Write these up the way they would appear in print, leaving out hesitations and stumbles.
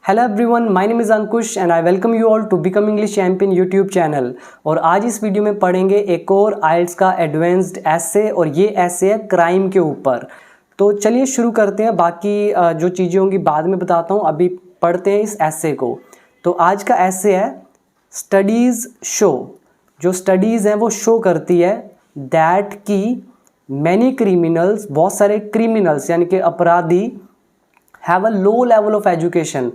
Hello everyone, my name is Ankush and I welcome you all to become English champion YouTube channel. और आज इस video में पढ़ेंगे एक और आइल्स का एडवांस्ड एसे, और ये एसे है क्राइम के ऊपर। तो चलिए शुरू करते हैं। बाकी जो चीज़ें होंगी बाद में बताता हूँ, अभी पढ़ते हैं इस एसे को। तो आज का एसे है स्टडीज़ शो। जो स्टडीज़ हैं वो शो करती है दैट की मैनी क्रिमिनल्स, बहुत सारे क्रिमिनल्स यानी कि अपराधी, have a low level of education,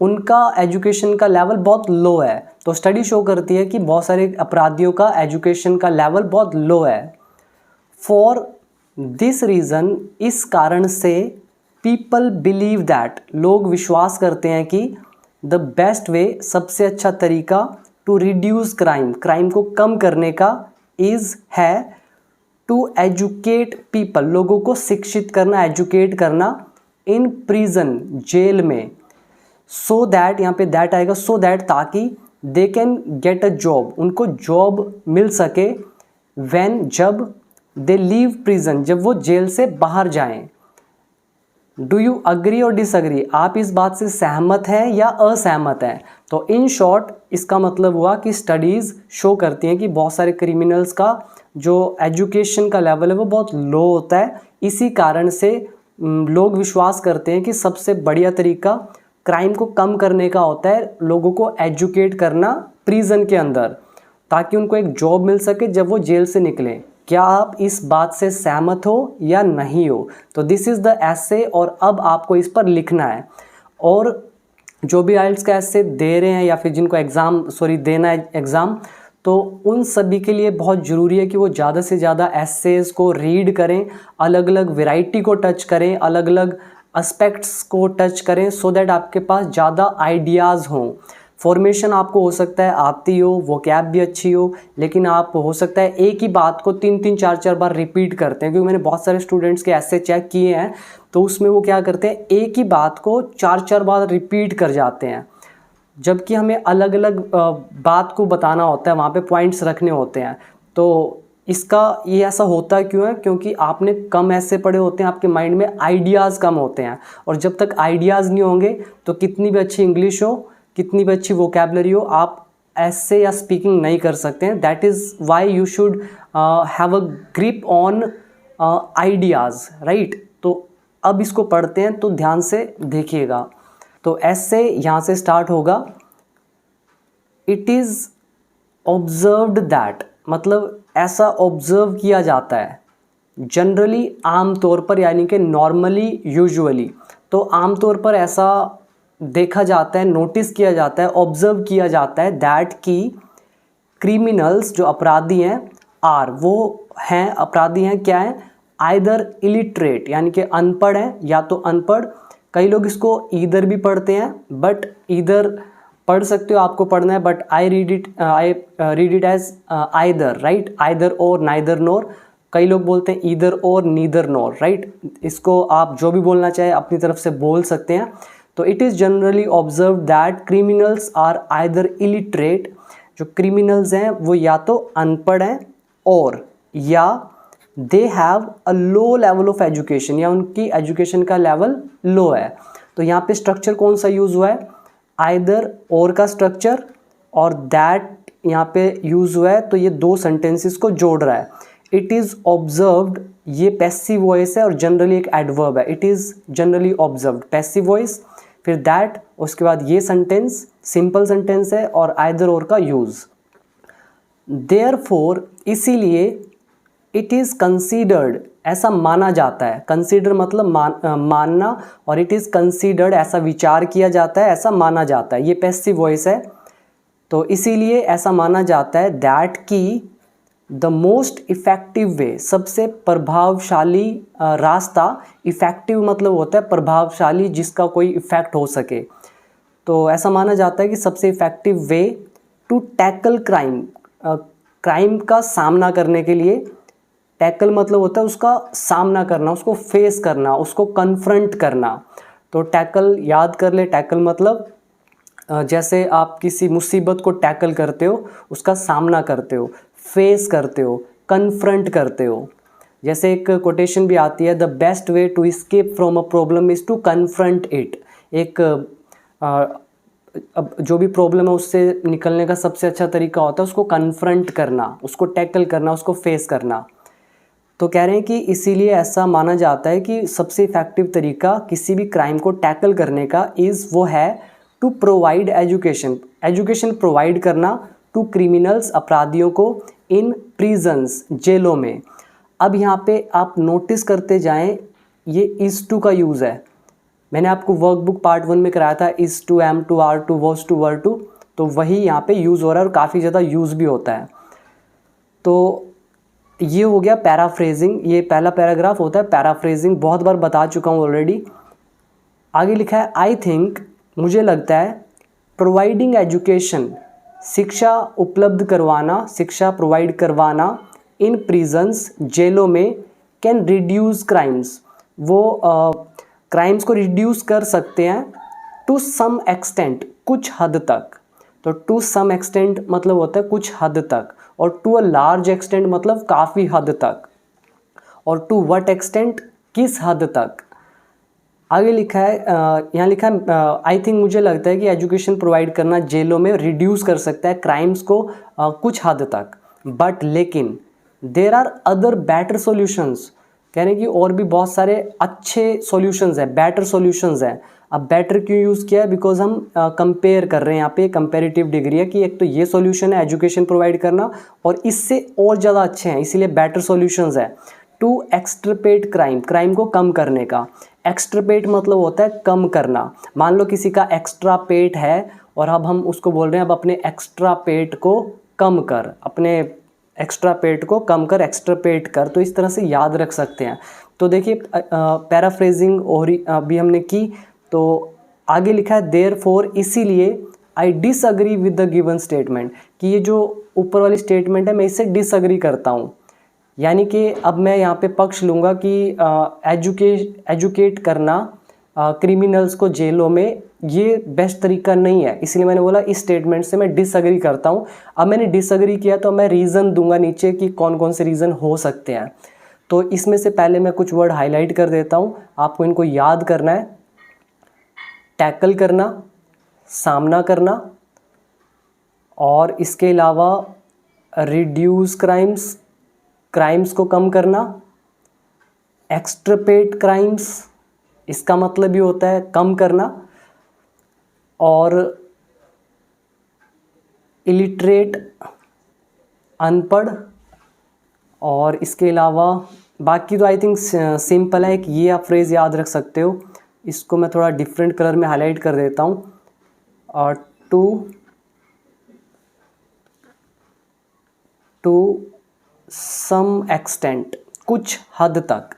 उनका एजुकेशन का लेवल बहुत लो है। तो स्टडी शो करती है कि बहुत सारे अपराधियों का एजुकेशन का लेवल बहुत लो है। फॉर दिस रीज़न, इस कारण से, पीपल बिलीव दैट, लोग विश्वास करते हैं कि द बेस्ट वे, सबसे अच्छा तरीका टू रिड्यूस क्राइम, क्राइम को कम करने का, इज़ है टू एजुकेट पीपल, लोगों को शिक्षित करना, एजुकेट करना, इन प्रिजन, जेल में। सो दैट, यहाँ पे दैट आएगा, सो दैट, ताकि they can get a job, उनको जॉब मिल सके, व्हेन, जब, दे लीव प्रिजन, जब वो जेल से बाहर जाएं। डू यू अग्री और डिसअग्री, आप इस बात से सहमत हैं या असहमत हैं? तो इन शॉर्ट इसका मतलब हुआ कि स्टडीज़ शो करती हैं कि बहुत सारे क्रिमिनल्स का जो एजुकेशन का लेवल है वो बहुत लो होता है। इसी कारण से लोग विश्वास करते हैं कि सबसे बढ़िया तरीका क्राइम को कम करने का होता है लोगों को एजुकेट करना प्रिजन के अंदर, ताकि उनको एक जॉब मिल सके जब वो जेल से निकलें। क्या आप इस बात से सहमत हो या नहीं हो? तो दिस इज़ द एसे, और अब आपको इस पर लिखना है। और जो भी आइल्स का एसे दे रहे हैं या फिर जिनको देना है एग्ज़ाम, तो उन सभी के लिए बहुत ज़रूरी है कि वो ज़्यादा से ज़्यादा एसेस को रीड करें, अलग अलग वैरायटी को टच करें, अलग अलग एस्पेक्ट्स को टच करें, सो दैट आपके पास ज़्यादा आइडियाज़ हों। फॉर्मेशन आपको हो सकता है आती हो, वोकैब भी अच्छी हो, लेकिन आप हो सकता है एक ही बात को 3-3 4-4 बार रिपीट करते हैं, क्योंकि मैंने बहुत सारे स्टूडेंट्स के ऐसे चेक किए हैं। तो उसमें वो क्या करते हैं, एक ही बात को 4-4 बार रिपीट कर जाते हैं, जबकि हमें अलग अलग बात को बताना होता है, वहाँ पे पॉइंट्स रखने होते हैं। तो इसका ये ऐसा होता क्यों है? क्योंकि आपने कम ऐसे पढ़े होते हैं, आपके माइंड में आइडियाज़ कम होते हैं, और जब तक आइडियाज़ नहीं होंगे तो कितनी भी अच्छी इंग्लिश हो, कितनी भी अच्छी वोकैबुलरी हो, आप ऐसे या स्पीकिंग नहीं कर सकते हैं। That is why you should have a grip on ideas, right. तो अब इसको पढ़ते हैं, तो ध्यान से देखिएगा। तो ऐसे यहाँ से स्टार्ट होगा। इट इज़ ऑब्जर्व्ड दैट, मतलब ऐसा ऑब्जर्व किया जाता है, जनरली, आमतौर पर, यानी कि नॉर्मली, यूजुअली। तो आमतौर पर ऐसा देखा जाता है, नोटिस किया जाता है, ऑब्जर्व किया जाता है दैट की क्रिमिनल्स, जो अपराधी हैं, आर, वो हैं, अपराधी हैं, क्या हैं, आइदर इलिटरेट, यानी कि अनपढ़ हैं, या तो अनपढ़। कई लोग इसको ईदर भी पढ़ते हैं, बट ईदर पढ़ सकते हो, आपको पढ़ना है, but I read it as either, right, either or, neither nor. कई लोग बोलते हैं ईदर और, नीदर नोर, राइट। इसको आप जो भी बोलना चाहे अपनी तरफ से बोल सकते हैं। तो it is generally observe that criminals are either illiterate, जो क्रिमिनल्स हैं वो या तो अनपढ़ हैं, और या they have a low level of education, या उनकी एजुकेशन का लेवल लो है। तो यहाँ पे स्ट्रक्चर कौन सा यूज़ हुआ है? आइदर और का स्ट्रक्चर, और दैट यहाँ पे यूज़ हुआ है, तो ये दो सेंटेंसेस को जोड़ रहा है। इट इज़ ऑब्जर्व्ड, ये पैसिव वॉइस है और जनरली एक एडवर्ब है। It is generally observed, passive voice, फिर दैट, उसके बाद ये सेंटेंस सिंपल सेंटेंस है, और आइदर और का यूज़। देयरफॉर, इसीलिए, इट इज़ कंसीडर्ड, ऐसा माना जाता है। कंसीडर मतलब मानना, और इट इज़ कंसीडर्ड, ऐसा विचार किया जाता है, ऐसा माना जाता है। ये पैसिव वॉइस है, तो इसीलिए ऐसा माना जाता है दैट की द मोस्ट इफ़ेक्टिव वे, सबसे प्रभावशाली रास्ता, इफ़ेक्टिव मतलब होता है प्रभावशाली, जिसका कोई इफ़ेक्ट हो सके। तो ऐसा माना जाता है कि सबसे effective way to tackle crime, crime का सामना करने के लिए, टैकल मतलब होता है उसका सामना करना, उसको फेस करना, उसको कन्फ्रंट करना। तो टैकल याद कर ले, टैकल मतलब जैसे आप किसी मुसीबत को टैकल करते हो, उसका सामना करते हो, फेस करते हो, कन्फ्रंट करते हो। जैसे एक कोटेशन भी आती है, the best way to escape from a problem is to confront it. एक अब जो भी प्रॉब्लम है उससे निकलने का सबसे अच्छा तरीका होता है उसको कन्फ्रंट करना, उसको टैकल करना, उसको फेस करना। तो कह रहे हैं कि इसीलिए ऐसा माना जाता है कि सबसे इफ़ेक्टिव तरीका किसी भी क्राइम को टैकल करने का वो है टू प्रोवाइड एजुकेशन प्रोवाइड करना टू क्रिमिनल्स, अपराधियों को, इन प्रिजन्स, जेलों में। अब यहाँ पे आप नोटिस करते जाएं, ये इज़ टू का यूज़ है। मैंने आपको वर्कबुक पार्ट 1 में कराया था is to, am to, are to, was to, were to, तो वही यहाँ पे यूज़ हो रहा है और काफ़ी ज़्यादा यूज़ भी होता है। तो ये हो गया पैराफ्रेजिंग, ये पहला पैराग्राफ होता है पैराफ्रेजिंग, बहुत बार बता चुका हूँ ऑलरेडी। आगे लिखा है आई थिंक, मुझे लगता है, प्रोवाइडिंग एजुकेशन, शिक्षा उपलब्ध करवाना, शिक्षा प्रोवाइड करवाना, इन प्रिजन्स, जेलों में, कैन रिड्यूस क्राइम्स, वो क्राइम्स को रिड्यूस कर सकते हैं, टू सम एक्सटेंट, कुछ हद तक। तो टू सम एक्सटेंट मतलब होता है कुछ हद तक, और टू अ लार्ज एक्सटेंट मतलब काफ़ी हद तक, और टू व्हाट एक्सटेंट, किस हद तक। आगे लिखा है, यहाँ लिखा है आई थिंक, मुझे लगता है कि एजुकेशन प्रोवाइड करना जेलों में रिड्यूस कर सकता है क्राइम्स को कुछ हद तक, बट लेकिन there are other better solutions, कह रहे हैं कि और भी बहुत सारे अच्छे सॉल्यूशंस हैं, बेटर सॉल्यूशंस हैं। अब बेटर क्यों यूज़ किया है, बिकॉज हम कंपेयर कर रहे हैं, यहाँ पे कंपेरेटिव डिग्री है कि एक तो ये सॉल्यूशन है एजुकेशन प्रोवाइड करना, और इससे और ज़्यादा अच्छे हैं, इसीलिए बेटर सॉल्यूशंस है। टू एक्सट्रपेट क्राइम, क्राइम को कम करने का। एक्सट्रपेट मतलब होता है कम करना। मान लो किसी का एक्स्ट्रा पेट है और अब हम उसको बोल रहे हैं अब अपने एक्स्ट्रा पेट को कम कर, अपने एक्स्ट्रा पेट को कम कर, एक्स्ट्रपेट कर, तो इस तरह से याद रख सकते हैं। तो देखिए पैराफ्रेजिंग और अभी हमने की, तो आगे लिखा है देयरफॉर, इसीलिए, I disagree with the given statement, कि ये जो ऊपर वाली स्टेटमेंट है मैं इससे डिसअग्री करता हूँ। यानी कि अब मैं यहाँ पे पक्ष लूँगा कि एजुकेट करना क्रिमिनल्स को जेलों में ये बेस्ट तरीका नहीं है, इसलिए मैंने बोला इस स्टेटमेंट से मैं डिसअग्री करता हूँ। अब मैंने डिसअग्री किया तो मैं रीज़न दूंगा नीचे कि कौन कौन से रीज़न हो सकते हैं। तो इसमें से पहले मैं कुछ वर्ड हाईलाइट कर देता हूँ, आपको इनको याद करना है। टैकल करना, सामना करना, और इसके अलावा रिड्यूस क्राइम्स, क्राइम्स को कम करना। एक्सट्रपेट क्राइम्स, इसका मतलब भी होता है कम करना। और इलिटरेट, अनपढ़। और इसके अलावा बाकी तो आई थिंक सिंपल है, कि ये आप फ्रेज़ याद रख सकते हो। इसको मैं थोड़ा डिफरेंट कलर में हाईलाइट कर देता हूँ। और टू सम एक्सटेंट, कुछ हद तक।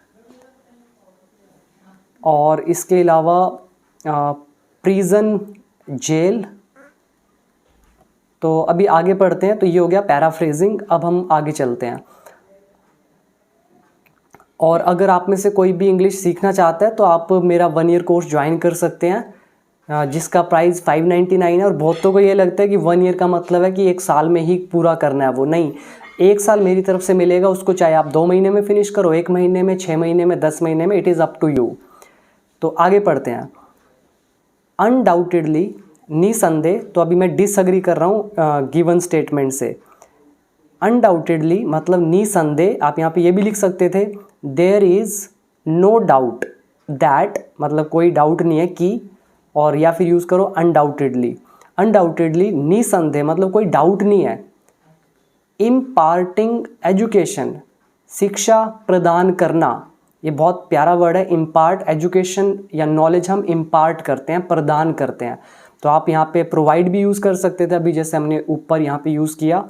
और इसके अलावा प्रिजन, जेल। तो अभी आगे पढ़ते हैं। तो ये हो गया पैराफ्रेजिंग। अब हम आगे चलते हैं। और अगर आप में से कोई भी इंग्लिश सीखना चाहता है तो आप मेरा 1 ईयर कोर्स ज्वाइन कर सकते हैं, जिसका प्राइस 599 है। और बहुतों को ये लगता है कि 1 ईयर का मतलब है कि 1 साल में ही पूरा करना है। वो नहीं, 1 साल मेरी तरफ से मिलेगा, उसको चाहे आप 2 महीने में फिनिश करो, 1 महीने में, 6 महीने में, 10 महीने में, it is up to you. तो आगे पढ़ते हैं। अनडाउटेडली, निसंदेह, तो अभी मैं डिसअग्री कर रहा हूँ गिवन स्टेटमेंट से। अनडाउटेडली मतलब निसंदेह, आप यहाँ पे ये भी लिख सकते थे, there is no doubt that, मतलब कोई डाउट नहीं है कि, और या फिर यूज़ करो अनडाउटेडली। अनडाउटेडली, निसंदेह मतलब कोई डाउट नहीं है। इम्पार्टिंग एजुकेशन, शिक्षा प्रदान करना, ये बहुत प्यारा वर्ड है। इम्पार्ट, एजुकेशन या नॉलेज हम इम्पार्ट करते हैं, प्रदान करते हैं। तो आप यहाँ पे प्रोवाइड भी यूज़ कर सकते थे, अभी जैसे हमने ऊपर यहाँ पे यूज़ किया,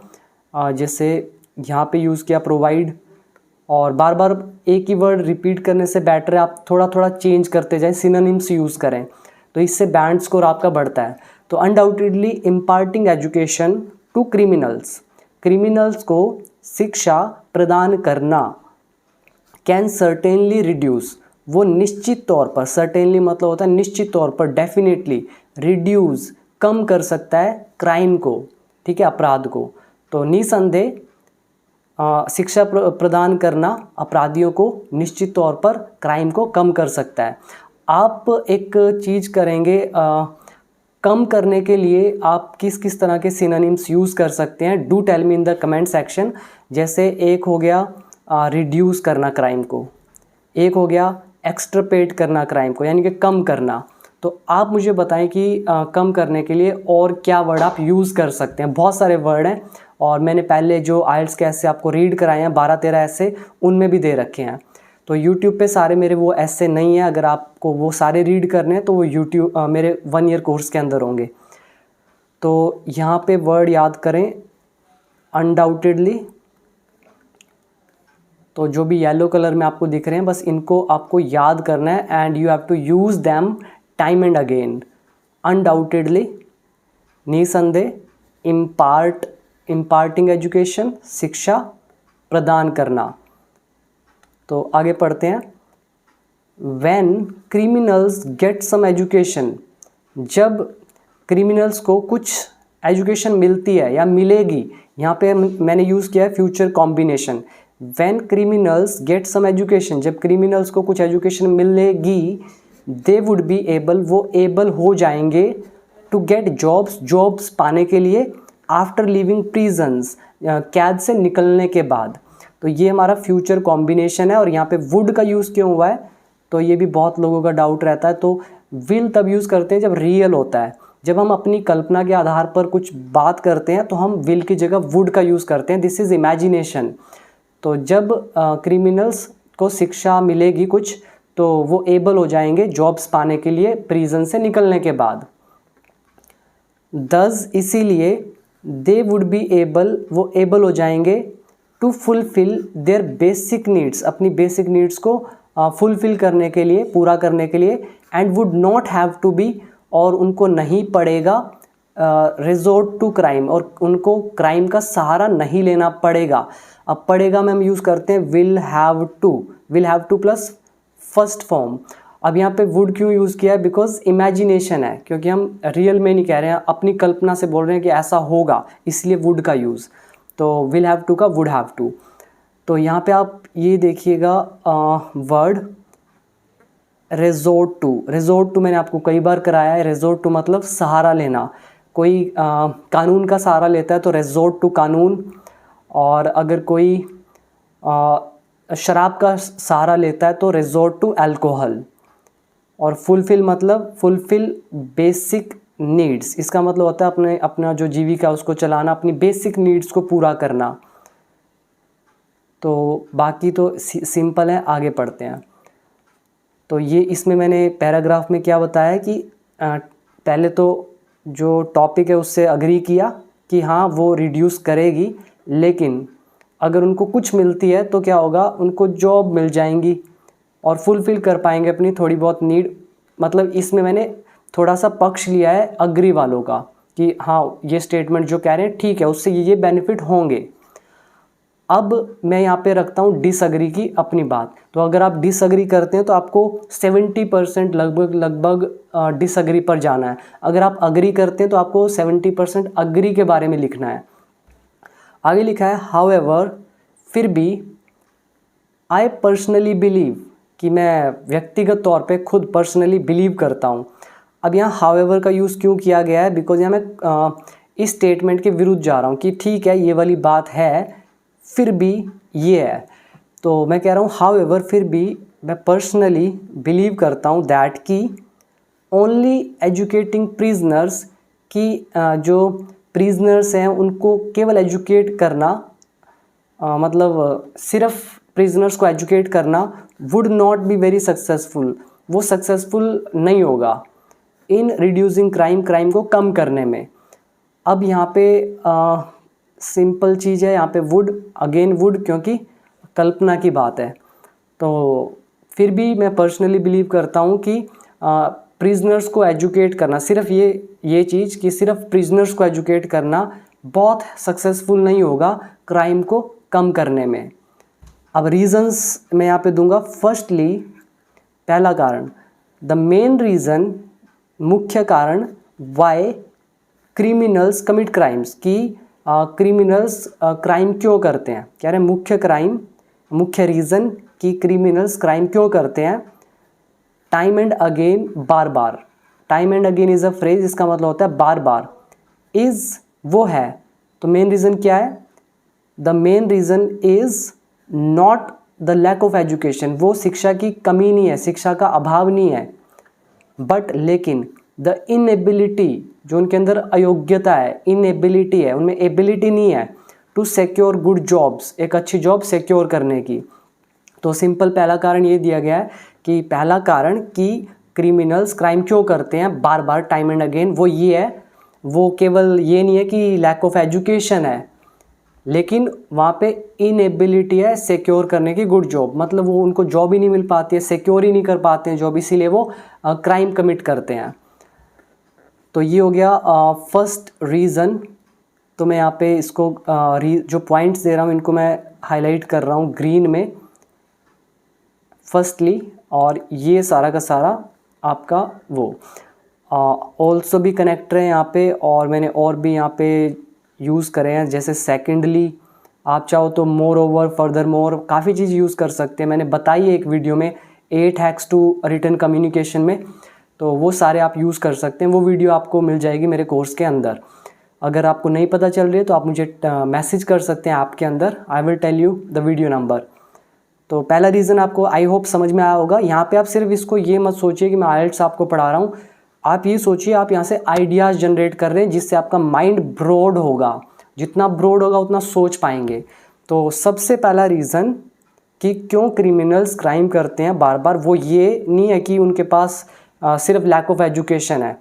जैसे यहाँ पे यूज़ किया प्रोवाइड। और बार बार एक ही वर्ड रिपीट करने से बेटर है आप थोड़ा थोड़ा चेंज करते जाएं, सिनोनिम्स यूज़ करें, तो इससे बैंड स्कोर आपका बढ़ता है। तो undoubtedly imparting education to criminals, criminals को शिक्षा प्रदान करना। कैन सर्टेनली रिड्यूस, वो निश्चित तौर पर, सर्टेनली मतलब होता है निश्चित तौर पर, डेफिनेटली, रिड्यूस कम कर सकता है क्राइम को, ठीक है, अपराध को। तो निसंदेह शिक्षा प्रदान करना अपराधियों को निश्चित तौर पर क्राइम को कम कर सकता है। आप एक चीज़ करेंगे, कम करने के लिए आप किस किस तरह के सिनोनिम्स यूज़ कर सकते हैं, do tell me in the comment section. जैसे एक हो गया रिड्यूस करना क्राइम को, एक हो गया एक्सट्रपेट करना क्राइम को, यानी कि कम करना। तो आप मुझे बताएं कि कम करने के लिए और क्या वर्ड आप यूज़ कर सकते हैं। बहुत सारे वर्ड हैं और मैंने पहले जो आइल्स के ऐसे आपको रीड कराए हैं 12-13 ऐसे, उनमें भी दे रखे हैं। तो YouTube पे सारे मेरे वो ऐसे नहीं है, अगर आपको वो सारे रीड करने हैं तो वो YouTube मेरे 1 ईयर कोर्स के अंदर होंगे। तो यहाँ पे वर्ड याद करें, अनडाउटेडली। तो जो भी येलो कलर में आपको दिख रहे हैं बस इनको आपको याद करना है and you have to use them time and again. Undoubtedly, निसंदेह, इम्पार्टिंग एजुकेशन, शिक्षा प्रदान करना। तो आगे पढ़ते हैं। When criminals get some education, जब क्रिमिनल्स को कुछ एजुकेशन मिलती है या मिलेगी, यहाँ पे मैंने यूज़ किया है future combination. When criminals get some education, जब क्रिमिनल्स को कुछ एजुकेशन मिलेगी, they would be able, वो एबल हो जाएंगे to get जॉब्स पाने के लिए आफ्टर लिविंग प्रिजन्स, कैद से निकलने के बाद। तो ये हमारा फ्यूचर कॉम्बिनेशन है और यहाँ पे वुड का यूज़ क्यों हुआ है, तो ये भी बहुत लोगों का डाउट रहता है। तो विल तब यूज़ करते हैं जब रियल होता है, जब हम अपनी कल्पना के आधार पर कुछ बात करते हैं तो हम विल की जगह वुड का यूज़ करते हैं। This is imagination. तो जब क्रिमिनल्स को शिक्षा मिलेगी कुछ तो वो एबल हो जाएंगे जॉब्स पाने के लिए प्रिजन से निकलने के बाद। दस, इसीलिए, दे वुड बी एबल, वो एबल हो जाएंगे to fulfil their basic needs, अपनी बेसिक नीड्स को फुलफिल करने के लिए, पूरा करने के लिए। And would not have to be, और उनको नहीं पड़ेगा रिजोर्ट टू क्राइम, और उनको क्राइम का सहारा नहीं लेना पड़ेगा। अब पड़ेगा में हम यूज़ करते हैं will have two plus first form. अब यहाँ पे वुड क्यों यूज़ किया है, बिकॉज इमेजिनेशन है, क्योंकि हम रियल में नहीं कह रहे हैं, अपनी कल्पना से बोल रहे हैं कि ऐसा होगा, इसलिए वुड का यूज़। तो विल हैव टू का वुड हैव टू। तो यहाँ पे आप ये देखिएगा वर्ड रिजोर्ट टू मैंने आपको कई बार कराया है। रिजोर्ट टू मतलब सहारा लेना, कोई कानून का सहारा लेता है तो रिजोर्ट टू कानून, और अगर कोई शराब का सहारा लेता है तो रिजोर्ट टू अल्कोहल। और फुलफिल मतलब फुलफिल बेसिक नीड्स, इसका मतलब होता है अपना जो जीविका उसको चलाना, अपनी बेसिक नीड्स को पूरा करना। तो बाकी तो सिंपल है, आगे पढ़ते हैं। तो ये इसमें मैंने पैराग्राफ में क्या बताया कि पहले तो जो टॉपिक है उससे अग्री किया कि हाँ वो रिड्यूस करेगी, लेकिन अगर उनको कुछ मिलती है तो क्या होगा, उनको जॉब मिल जाएंगी और फुलफ़िल कर पाएंगे अपनी थोड़ी बहुत नीड। मतलब इसमें मैंने थोड़ा सा पक्ष लिया है अग्री वालों का कि हाँ ये स्टेटमेंट जो कह रहे हैं ठीक है, उससे ये बेनिफिट होंगे। अब मैं यहाँ पे रखता हूँ डिसअग्री की अपनी बात। तो अगर आप डिसअग्री करते हैं तो आपको 70% लगभग डिसअग्री पर जाना है। अगर आप अग्री करते हैं तो आपको 70% अग्री के बारे में लिखना है। आगे लिखा है हाउएवर, फिर भी, आई पर्सनली बिलीव, कि मैं व्यक्तिगत तौर पे खुद पर्सनली बिलीव करता हूँ। अब यहाँ हाउएवर का यूज़ क्यों किया गया है, बिकॉज यहाँ मैं इस स्टेटमेंट के विरुद्ध जा रहा हूँ कि ठीक है ये वाली बात है, फिर भी ये है। तो मैं कह रहा हूँ हाउएवर, फिर भी मैं पर्सनली बिलीव करता हूँ दैट कि ओनली एजुकेटिंग प्रिजनर्स, की जो प्रिजनर्स हैं उनको केवल एजुकेट करना, मतलब सिर्फ प्रिजनर्स को एजुकेट करना would not be very successful, वो सक्सेसफुल नहीं होगा इन रिड्यूसिंग क्राइम, क्राइम को कम करने में। अब यहाँ पे सिंपल चीज़ है, यहाँ पे वुड, अगेन वुड, क्योंकि कल्पना की बात है। तो फिर भी मैं पर्सनली बिलीव करता हूँ कि प्रिजनर्स को एजुकेट करना, सिर्फ ये चीज़ कि सिर्फ प्रिजनर्स को एजुकेट करना बहुत सक्सेसफुल नहीं होगा क्राइम को कम करने में। अब रीज़न्स मैं यहाँ पे दूंगा। फर्स्टली, पहला कारण, द मेन रीज़न, मुख्य कारण, वाई क्रिमिनल्स कमिट क्राइम्स, की क्रिमिनल्स क्राइम क्यों करते हैं। कह रहे हैं मुख्य रीज़न कि क्रिमिनल्स क्राइम क्यों करते हैं। Time and again, bar bar. Time and again is a phrase, इसका मतलब होता है बार बार। इज़ वो है, तो मेन रीज़न क्या है? The main reason is not the lack of education, वो शिक्षा की कमी नहीं है, शिक्षा का अभाव नहीं है, बट लेकिन द इनएबिलिटी, जो उनके अंदर अयोग्यता है, इनएबिलिटी है, उनमें एबिलिटी नहीं है टू सिक्योर गुड जॉब्स, एक अच्छी जॉब सिक्योर करने की। तो सिंपल पहला कारण ये दिया गया है कि पहला कारण कि क्रिमिनल्स क्राइम क्यों करते हैं बार बार, टाइम एंड अगेन, वो ये है, वो केवल ये नहीं है कि लैक ऑफ एजुकेशन है, लेकिन वहाँ पे इनएबिलिटी है सिक्योर करने की गुड जॉब, मतलब वो उनको जॉब ही नहीं मिल पाती है, सिक्योर ही नहीं कर पाते हैं जॉब, इसीलिए वो क्राइम कमिट करते हैं। तो ये हो गया फर्स्ट रीज़न। तो मैं यहाँ पे इसको जो पॉइंट्स दे रहा हूँ इनको मैं हाईलाइट कर रहा हूँ ग्रीन में फर्स्टली, और ये सारा का सारा आपका वो ऑल्सो भी कनेक्टर है यहाँ पे, और मैंने और भी यहाँ पे यूज़ करे हैं, जैसे सेकेंडली, आप चाहो तो मोर ओवर, फर्दर मोर, काफ़ी चीज़ यूज़ कर सकते हैं, मैंने बताई है एक वीडियो में 8 हैक्स टू रिटन कम्युनिकेशन में, तो वो सारे आप यूज़ कर सकते हैं, वो वीडियो आपको मिल जाएगी मेरे कोर्स के अंदर। अगर आपको नहीं पता चल रही है तो आप मुझे मैसेज कर सकते हैं ऐप के अंदर, I will tell you the video number. तो पहला रीज़न आपको आई होप समझ में आया होगा। यहाँ पे आप सिर्फ इसको ये मत सोचिए कि मैं आइल्ट्स आपको पढ़ा रहा हूँ, आप ये सोचिए आप यहाँ से आइडियाज़ जनरेट कर रहे हैं जिससे आपका माइंड ब्रॉड होगा, जितना ब्रॉड होगा उतना सोच पाएंगे। तो सबसे पहला रीज़न कि क्यों क्रिमिनल्स क्राइम करते हैं बार बार, वो ये नहीं है कि उनके पास सिर्फ लैक ऑफ एजुकेशन है,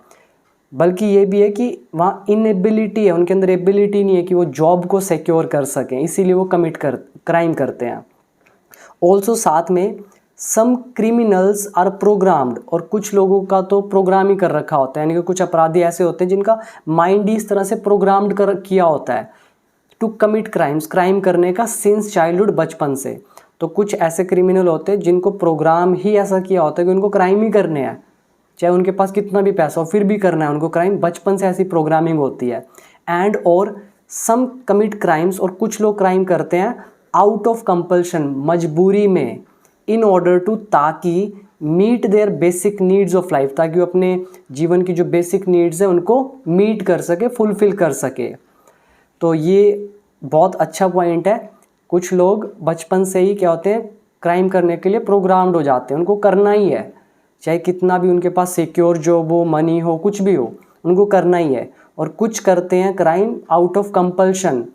बल्कि ये भी है कि वहाँ इनएबिलिटी है, उनके अंदर एबिलिटी नहीं है कि वो जॉब को सिक्योर कर सकें, इसीलिए वो क्राइम करते हैं। ऑल्सो साथ में सम क्रिमिनल्स आर प्रोग्राम्ड, और कुछ लोगों का तो प्रोग्राम ही कर रखा होता है, यानी कि कुछ अपराधी ऐसे होते हैं जिनका माइंड ही इस तरह से प्रोग्राम्ड किया होता है टू कमिट क्राइम्स, क्राइम करने का सिंस चाइल्डहुड, बचपन से। तो कुछ ऐसे क्रिमिनल होते हैं जिनको प्रोग्राम ही ऐसा किया होता है कि उनको क्राइम ही करने हैं, चाहे उनके पास कितना भी पैसा हो फिर भी करना है उनको क्राइम, बचपन से ऐसी प्रोग्रामिंग होती है। एंड और सम कमिट क्राइम्स, और कुछ लोग क्राइम करते हैं आउट ऑफ कंपल्शन, मजबूरी में, इन ऑर्डर टू, ताकि meet their basic needs of life, ताकि वो अपने जीवन की जो बेसिक नीड्स है उनको मीट कर सके, फुलफिल कर सके। तो ये बहुत अच्छा पॉइंट है। कुछ लोग बचपन से ही क्या होते हैं, क्राइम करने के लिए प्रोग्राम्ड हो जाते हैं, उनको करना ही है, चाहे कितना भी उनके पास सिक्योर जॉब हो, मनी हो, कुछ भी हो, उनको करना ही है। और कुछ करते हैं crime out of compulsion.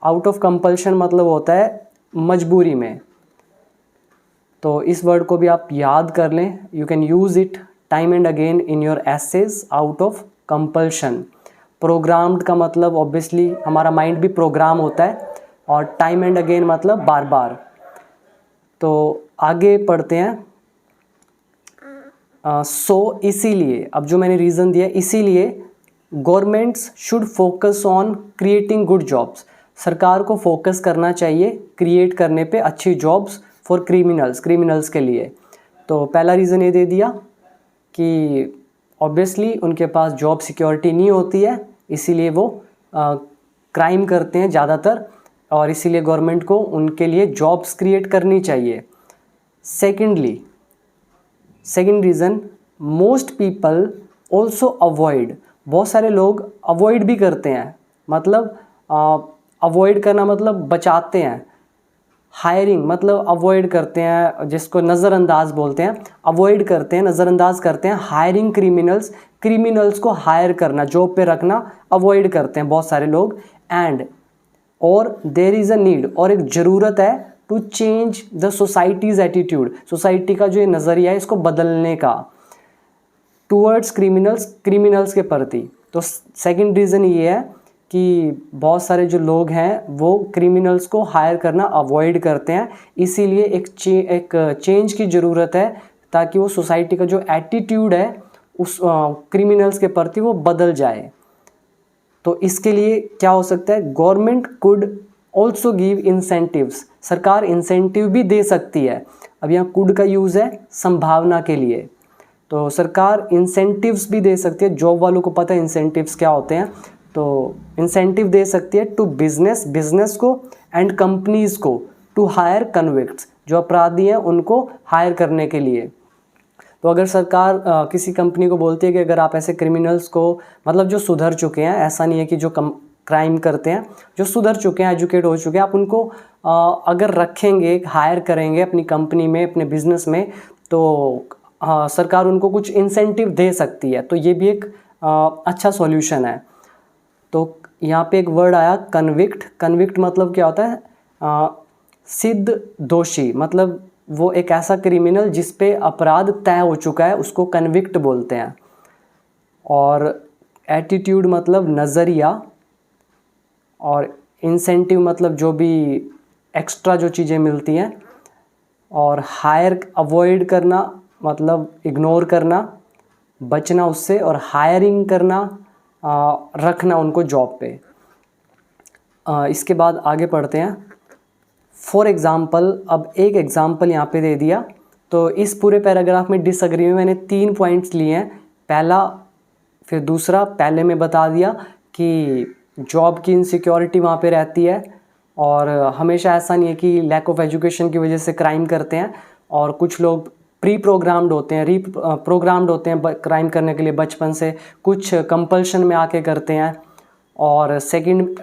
Out of compulsion मतलब होता है मजबूरी में। तो इस वर्ड को भी आप याद कर लें, you can use it time and again in your essays, out of compulsion. Programmed का मतलब ऑब्वियसली हमारा माइंड भी प्रोग्राम होता है, और टाइम एंड अगेन मतलब बार बार। तो आगे पढ़ते हैं। इसीलिए, अब जो मैंने रीज़न दिया, इसीलिए governments should focus on creating good jobs, सरकार को फोकस करना चाहिए क्रिएट करने पे अच्छी जॉब्स फॉर क्रिमिनल्स के लिए। तो पहला रीज़न ये दे दिया कि ऑब्वियसली उनके पास जॉब सिक्योरिटी नहीं होती है, इसीलिए वो क्राइम करते हैं ज़्यादातर, और इसीलिए गवर्नमेंट को उनके लिए जॉब्स क्रिएट करनी चाहिए। Second reason, most people also avoid, बहुत सारे लोग अवॉइड भी करते हैं, मतलब अवॉइड करना मतलब बचाते हैं, हायरिंग मतलब अवॉइड करते हैं, जिसको नज़रअंदाज बोलते हैं, अवॉइड करते हैं, नज़रअंदाज करते हैं, हायरिंग क्रिमिनल्स को हायर करना, जॉब पे रखना अवॉइड करते हैं बहुत सारे लोग। एंड और देयर इज़ अ नीड, और एक ज़रूरत है to change the society's attitude, society का जो ये नज़रिया है इसको बदलने का, टूवर्ड्स क्रिमिनल्स के प्रति। तो सेकंड रीज़न ये है कि बहुत सारे जो लोग हैं वो क्रिमिनल्स को हायर करना अवॉइड करते हैं, इसीलिए एक चेंज की ज़रूरत है, ताकि वो सोसाइटी का जो एटीट्यूड है उस क्रिमिनल्स के प्रति वो बदल जाए। तो इसके लिए क्या हो सकता है, government could also give incentives, सरकार इंसेंटिव भी दे सकती है। अब यहाँ कुड का यूज़ है संभावना के लिए, तो सरकार इंसेंटिव्स भी दे सकती है, जॉब वालों को पता है इंसेंटिव्स क्या होते हैं, तो इंसेंटिव दे सकती है टू बिजनेस को एंड कंपनीज़ को टू हायर कन्विक्ट्स, जो अपराधी हैं उनको हायर करने के लिए। तो अगर सरकार किसी कंपनी को बोलती है कि अगर आप ऐसे क्रिमिनल्स को, मतलब जो सुधर चुके हैं, ऐसा नहीं है कि जो क्राइम करते हैं, जो सुधर चुके हैं, एजुकेट हो चुके हैं, आप उनको अगर रखेंगे, हायर करेंगे अपनी कंपनी में, अपने बिजनेस में, तो सरकार उनको कुछ इंसेंटिव दे सकती है। तो ये भी एक अच्छा सॉल्यूशन है। तो यहाँ पे एक वर्ड आया कन्विक्ट। कन्विक्ट मतलब क्या होता है? सिद्ध दोषी, मतलब वो एक ऐसा क्रिमिनल जिस पे अपराध तय हो चुका है, उसको कन्विक्ट बोलते हैं। और एटीट्यूड मतलब नज़रिया, और इंसेंटिव मतलब जो भी एक्स्ट्रा जो चीज़ें मिलती हैं, और हायर अवॉइड करना मतलब इग्नोर करना, बचना उससे, और हायरिंग करना रखना उनको जॉब पे। इसके बाद आगे पढ़ते हैं। फॉर एग्ज़ाम्पल, अब एक एग्ज़ाम्पल यहाँ पे दे दिया। तो इस पूरे पैराग्राफ में डिसएग्री में मैंने 3 पॉइंट्स लिए हैं। पहला, फिर दूसरा। पहले में बता दिया कि जॉब की इनसिक्योरिटी वहाँ पे रहती है, और हमेशा ऐसा नहीं है कि लैक ऑफ एजुकेशन की वजह से क्राइम करते हैं, और कुछ लोग प्रोग्राम्ड होते हैं क्राइम करने के लिए बचपन से, कुछ कंपल्शन में आके करते हैं। और सेकंड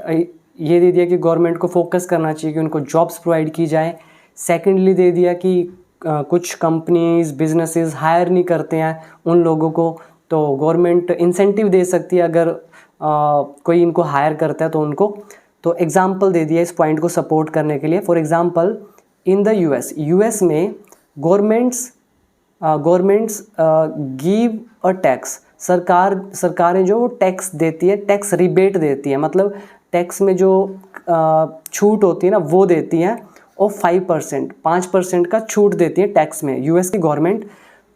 ये दे दिया कि गवर्नमेंट को फोकस करना चाहिए कि उनको जॉब्स प्रोवाइड की जाए। सेकेंडली दे दिया कि कुछ कंपनीज, बिजनेसेस हायर नहीं करते हैं उन लोगों को, तो गवर्नमेंट इंसेंटिव दे सकती है अगर कोई इनको हायर करता है तो उनको। तो एग्जांपल दे दिया इस पॉइंट को सपोर्ट करने के लिए। For example, in the US में गवर्नमेंट्स गिव अ टैक्स। सरकारें जो टैक्स देती है, टैक्स रिबेट देती है, मतलब टैक्स में जो छूट होती है ना वो देती हैं, और 5% का छूट देती है टैक्स में यूएस की गवर्नमेंट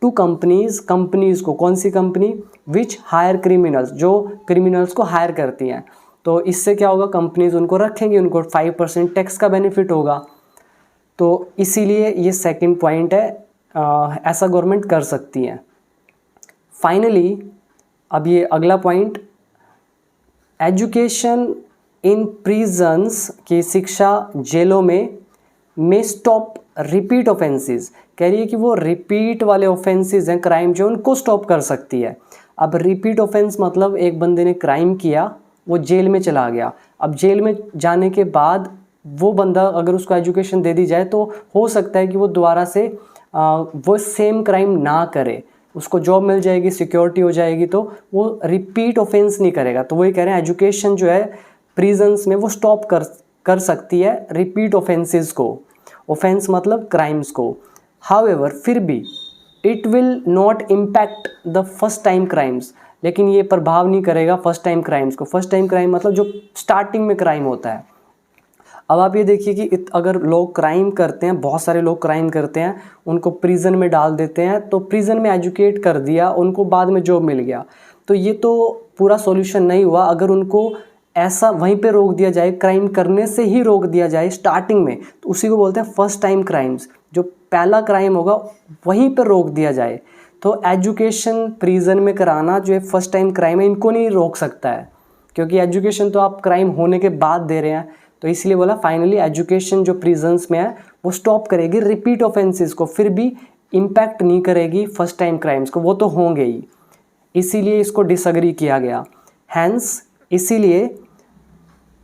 टू कंपनीज को। कौन सी कंपनी? विच हायर क्रिमिनल्स, जो क्रिमिनल्स को हायर करती हैं। तो इससे क्या होगा? कंपनीज उनको रखेंगी, उनको 5% टैक्स का बेनिफिट होगा। तो इसीलिए ये सेकंड पॉइंट है, ऐसा गवर्नमेंट कर सकती है। फाइनली अब ये अगला पॉइंट, एजुकेशन इन प्रिजन्स की शिक्षा जेलों में स्टॉप रिपीट ऑफेंसेस। कह रही है कि वो रिपीट वाले ऑफेंसेस हैं, क्राइम जो, उनको स्टॉप कर सकती है। अब रिपीट ऑफेंस मतलब एक बंदे ने क्राइम किया, वो जेल में चला गया। अब जेल में जाने के बाद वो बंदा अगर उसको एजुकेशन दे दी जाए तो हो सकता है कि वो दोबारा से वो सेम क्राइम ना करे, उसको जॉब मिल जाएगी, सिक्योरिटी हो जाएगी, तो वो रिपीट ऑफेंस नहीं करेगा। तो वही कह रहे हैं एजुकेशन जो है प्रिजन्स में वो स्टॉप कर सकती है रिपीट ऑफेंसेस को। ऑफेंस मतलब क्राइम्स को। हाउएवर, फिर भी it will not impact the first time crimes, लेकिन ये प्रभाव नहीं करेगा फर्स्ट टाइम क्राइम्स को। फर्स्ट टाइम क्राइम मतलब जो स्टार्टिंग में क्राइम होता है। अब आप ये देखिए कि अगर लोग क्राइम करते हैं, बहुत सारे लोग क्राइम करते हैं, उनको प्रिजन में डाल देते हैं, तो प्रिजन में एजुकेट कर दिया, उनको बाद में जॉब मिल गया, तो ये तो पूरा सॉल्यूशन नहीं हुआ। अगर उनको ऐसा वहीं पे रोक दिया जाए, क्राइम करने से ही रोक दिया जाए स्टार्टिंग में, तो उसी को बोलते हैं फर्स्ट टाइम क्राइम्स। जो पहला क्राइम होगा वहीं पर रोक दिया जाए। तो एजुकेशन प्रिजन में कराना जो है फर्स्ट टाइम क्राइम है, इनको नहीं रोक सकता है, क्योंकि एजुकेशन तो आप क्राइम होने के बाद दे रहे हैं। तो इसलिए बोला फाइनली एजुकेशन जो प्रिजन्स में है वो स्टॉप करेगी रिपीट ऑफेंसेस को, फिर भी इम्पैक्ट नहीं करेगी फर्स्ट टाइम क्राइम्स को, वो तो होंगे ही। इसीलिए इसको डिसएग्री किया गया। हैंस इसीलिए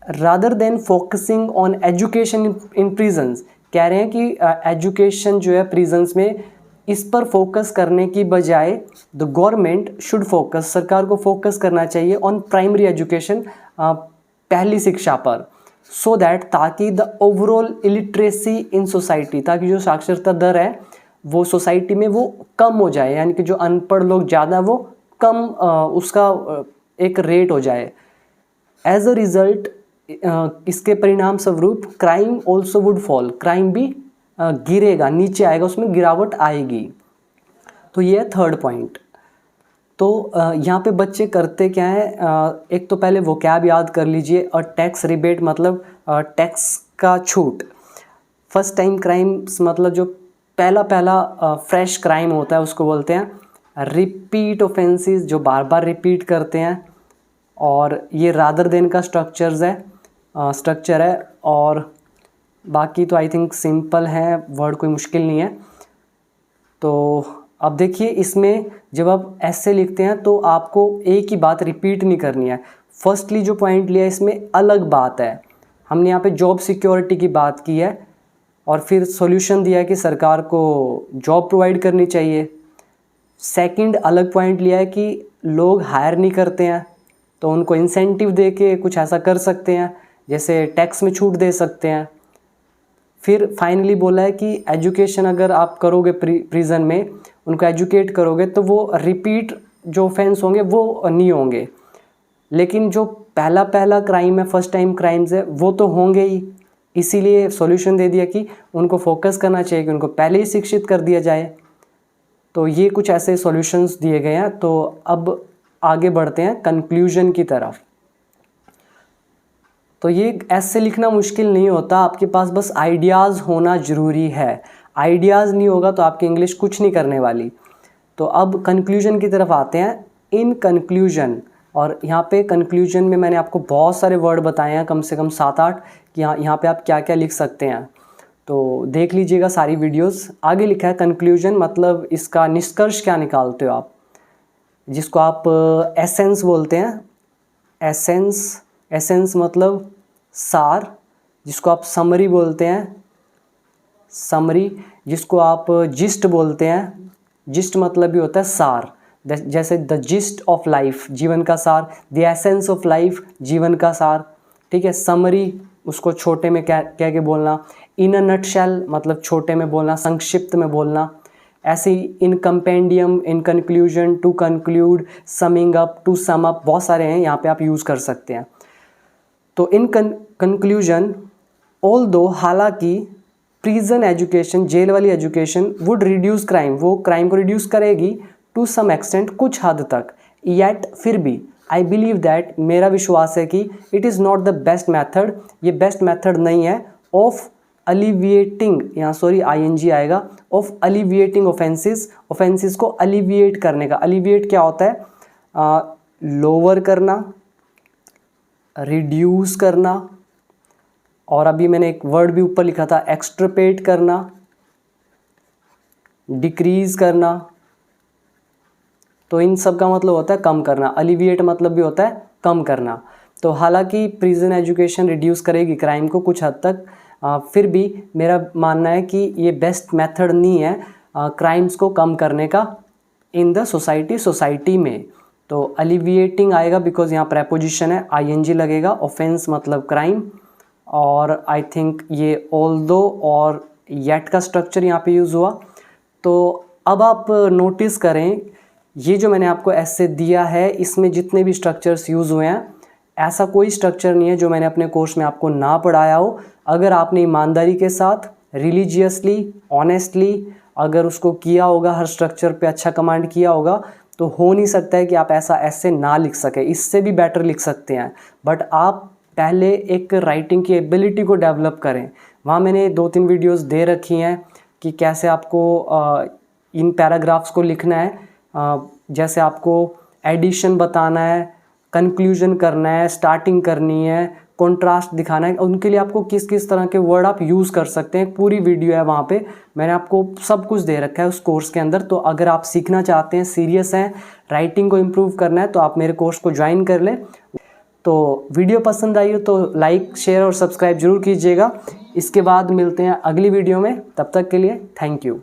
rather than focusing on education in prisons, कह रहे हैं कि एजुकेशन जो है प्रिजन्स में, इस पर फोकस करने की बजाय द गवर्नमेंट शुड फोकस, सरकार को फोकस करना चाहिए ऑन प्राइमरी एजुकेशन, पहली शिक्षा पर, सो दैट, ताकि the overall illiteracy in society, ताकि जो साक्षरता दर है वो सोसाइटी में वो कम हो जाए, यानी कि जो अनपढ़ लोग ज़्यादा वो कम उसका एक रेट हो जाए। एज अ रिजल्ट, इसके परिणाम स्वरूप crime also would fall, crime भी गिरेगा, नीचे आएगा, उसमें गिरावट आएगी। तो ये है थर्ड पॉइंट। तो यहाँ पे बच्चे करते क्या है, एक तो पहले वोकैब याद कर लीजिए। और टैक्स रिबेट मतलब टैक्स का छूट। फर्स्ट टाइम क्राइम्स मतलब जो पहला फ्रेश क्राइम होता है उसको बोलते हैं रिपीट ऑफेंसेस, जो बार बार रिपीट करते हैं। और ये रादर देन का स्ट्रक्चर है। और बाकी तो आई थिंक सिंपल है, वर्ड कोई मुश्किल नहीं है। तो अब देखिए इसमें जब आप ऐसे लिखते हैं तो आपको एक ही बात रिपीट नहीं करनी है। फर्स्टली जो पॉइंट लिया इसमें अलग बात है, हमने यहाँ पे जॉब सिक्योरिटी की बात की है और फिर सॉल्यूशन दिया है कि सरकार को जॉब प्रोवाइड करनी चाहिए। सेकंड अलग पॉइंट लिया है कि लोग हायर नहीं करते हैं तो उनको इंसेंटिव दे के कुछ ऐसा कर सकते हैं, जैसे टैक्स में छूट दे सकते हैं। फिर फाइनली बोला है कि एजुकेशन अगर आप करोगे प्रिजन में, उनको एजुकेट करोगे तो वो रिपीट जो ऑफेंस होंगे वो नहीं होंगे। लेकिन जो पहला क्राइम है, फर्स्ट टाइम क्राइम्स है, वो तो होंगे ही। इसीलिए सॉल्यूशन दे दिया कि उनको फोकस करना चाहिए कि उनको पहले ही शिक्षित कर दिया जाए। तो ये कुछ ऐसे सॉल्यूशंस दिए गए हैं। तो अब आगे बढ़ते हैं कंक्लूजन की तरफ। तो ये ऐसे लिखना मुश्किल नहीं होता, आपके पास बस आइडियाज़ होना ज़रूरी है। आइडियाज़ नहीं होगा तो आपकी इंग्लिश कुछ नहीं करने वाली। तो अब कंक्लूजन की तरफ आते हैं। इन कंक्लूजन, और यहाँ पे कंक्लूजन में मैंने आपको बहुत सारे वर्ड बताए हैं, कम से कम 7-8, कि यहाँ पे आप क्या क्या लिख सकते हैं। तो देख लीजिएगा सारी वीडियोस। आगे लिखा है कंक्लूजन मतलब इसका निष्कर्ष क्या निकालते हो आप, जिसको आप एसेंस बोलते हैं। एसेंस मतलब सार, जिसको आप समरी बोलते हैं, समरी, जिसको आप जिस्ट बोलते हैं। जिस्ट मतलब भी होता है सार, जैसे द जिस्ट ऑफ लाइफ, जीवन का सार, द एसेंस ऑफ लाइफ, जीवन का सार। ठीक है। समरी उसको छोटे में कह के बोलना। इन अ नटशेल मतलब छोटे में बोलना, संक्षिप्त में बोलना। ऐसे ही in compendium, in conclusion, to conclude, summing up, to sum up, बहुत सारे हैं यहाँ पे आप यूज़ कर सकते हैं। तो इन कंक्लूजन, ऑल्दो हालांकि प्रिजन एजुकेशन, जेल वाली एजुकेशन वुड रिड्यूस क्राइम, वो क्राइम को रिड्यूस करेगी टू सम एक्सटेंट, कुछ हद तक। येट फिर भी आई बिलीव दैट, मेरा विश्वास है कि it is not the best method, ये बेस्ट मैथड नहीं है ऑफ अलिविएटिंग, यहाँ सॉरी ING आएगा, ऑफ अलिविएटिंग ऑफेंसेस को अलिविएट करने का। अलिविएट क्या होता है? लोअर करना, रिड्यूस करना, और अभी मैंने एक वर्ड भी ऊपर लिखा था एक्सट्रपेट करना, डिक्रीज करना। तो इन सब का मतलब होता है कम करना। अलिविएट मतलब भी होता है कम करना। तो हालांकि प्रिजन एजुकेशन रिड्यूस करेगी क्राइम को कुछ हद तक, फिर भी मेरा मानना है कि ये बेस्ट मेथड नहीं है क्राइम्स को कम करने का इन द सोसाइटी में। तो अलिविएटिंग आएगा बिकॉज यहाँ प्रेपोजिशन है, ING लगेगा। ऑफेंस मतलब क्राइम, और आई थिंक ये ऑल्दो और येट का स्ट्रक्चर यहाँ पे यूज़ हुआ। तो अब आप नोटिस करें, ये जो मैंने आपको ऐसे दिया है इसमें जितने भी स्ट्रक्चर्स यूज़ हुए हैं, ऐसा कोई स्ट्रक्चर नहीं है जो मैंने अपने कोर्स में आपको ना पढ़ाया हो। अगर आपने ईमानदारी के साथ, रिलीजियसली, ऑनेस्टली अगर उसको किया होगा, हर स्ट्रक्चर पे अच्छा कमांड किया होगा, तो हो नहीं सकता है कि आप ऐसा ऐसे ना लिख सके। इससे भी बेटर लिख सकते हैं, बट आप पहले एक राइटिंग की एबिलिटी को डेवलप करें। वहाँ मैंने 2-3 वीडियोस दे रखी हैं कि कैसे आपको इन पैराग्राफ्स को लिखना है। जैसे आपको एडिशन बताना है, कंक्लूजन करना है, स्टार्टिंग करनी है, कॉन्ट्रास्ट दिखाना है, उनके लिए आपको किस किस तरह के वर्ड आप यूज़ कर सकते हैं। पूरी वीडियो है वहाँ पे, मैंने आपको सब कुछ दे रखा है उस कोर्स के अंदर। तो अगर आप सीखना चाहते हैं, सीरियस हैं, राइटिंग को इम्प्रूव करना है, तो आप मेरे कोर्स को ज्वाइन कर लें। तो वीडियो पसंद आई हो तो लाइक, शेयर और सब्सक्राइब जरूर कीजिएगा। इसके बाद मिलते हैं अगली वीडियो में, तब तक के लिए थैंक यू।